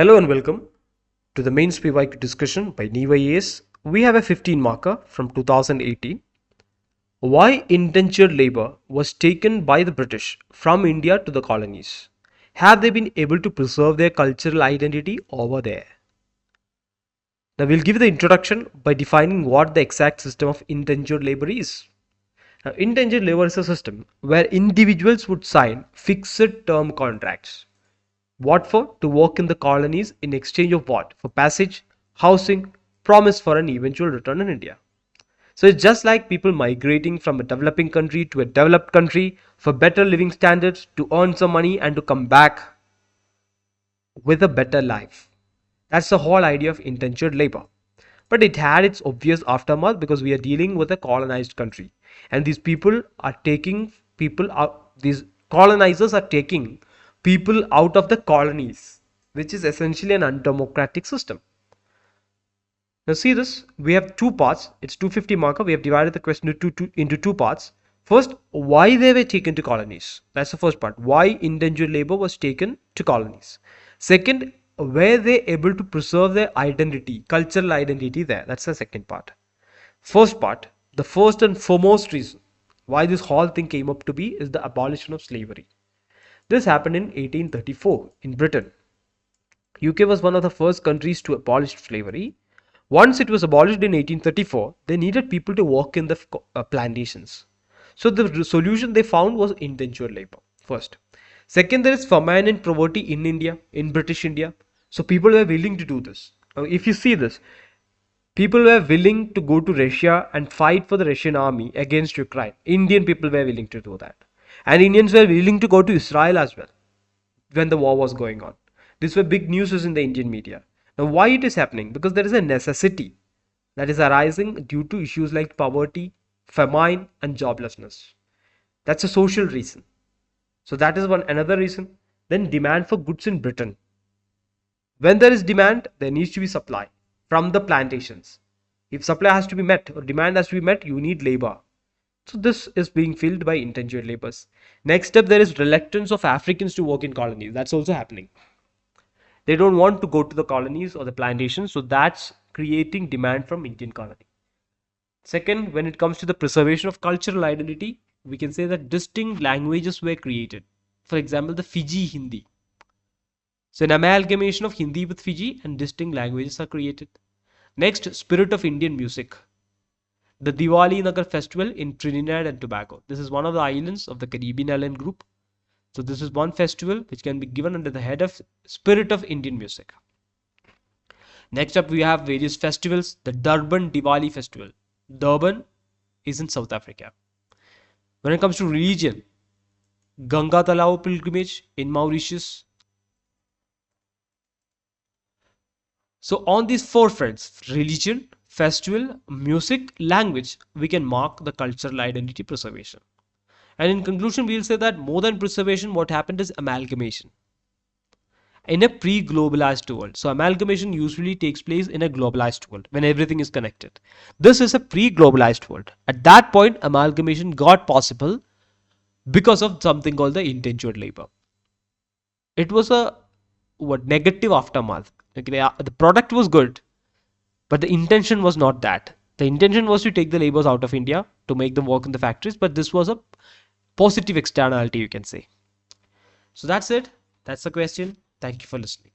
Hello and welcome to the mains PYQ discussion by Neenv. We have a 15 marker from 2018. Why indentured labor was taken by the British from India to the colonies? Have they been able to preserve their cultural identity over there? Now we'll give the introduction by defining what the exact system of indentured labor is. Now, indentured labor is a system where individuals would sign fixed term contracts. What for? To work in the colonies in exchange of what? For passage, housing, promise for an eventual return in India. So it's just like people migrating from a developing country to a developed country for better living standards, to earn some money and to come back with a better life. That's the whole idea of indentured labor. But it had its obvious aftermath because we are dealing with a colonized country. And these people are taking people out, these colonizers are taking people out of the colonies, which is essentially an undemocratic system. Now see this, we have two parts. It's 250 marker. We have divided the question into two parts. First, why they were taken to colonies. That's the first part. Why indentured labor was taken to colonies. Second, were they able to preserve their identity, cultural identity there. That's the second part. First part, the first and foremost reason why this whole thing came up to be is the abolition of slavery. This happened in 1834 in Britain. UK was one of the first countries to abolish slavery. Once it was abolished in 1834, they needed people to work in the plantations. So the solution they found was indentured labor first. Second, there is famine and poverty in India, in British India. So people were willing to do this. Now, if you see this, people were willing to go to Russia and fight for the Russian army against Ukraine. Indian people were willing to do that. And Indians were willing to go to Israel as well when the war was going on. These were big news in the Indian media. Now, why it is happening? Because there is a necessity that is arising due to issues like poverty, famine, and joblessness. That's a social reason. So that is another reason. Then demand for goods in Britain. When there is demand, there needs to be supply from the plantations. If supply has to be met or demand has to be met, you need labor. So this is being filled by indentured laborers. Next step, there is reluctance of Africans to work in colonies. That's also happening. They don't want to go to the colonies or the plantations. So that's creating demand from Indian colony. Second, when it comes to the preservation of cultural identity, we can say that distinct languages were created. For example, the Fiji Hindi. So an amalgamation of Hindi with Fiji and distinct languages are created. Next, spirit of Indian music. The Diwali Nagar festival in Trinidad and Tobago. This is one of the islands of the Caribbean island group. So this is one festival which can be given under the head of spirit of Indian music. Next up, we have various festivals. The Durban Diwali festival. Durban is in South Africa. When it comes to religion, Ganga Talao pilgrimage in Mauritius. So on these four fronts, religion, festival, music, language, we can mark the cultural identity preservation. And in conclusion, we'll say that more than preservation, what happened is amalgamation in a pre-globalized world. So amalgamation usually takes place in a globalized world when everything is connected. This is a pre-globalized world. At that point, amalgamation got possible because of something called the indentured labor. It was a negative aftermath. The product was good, but the intention was not that. The intention was to take the laborers out of India to make them work in the factories, but this was a positive externality, you can say. So that's it. That's the question. Thank you for listening.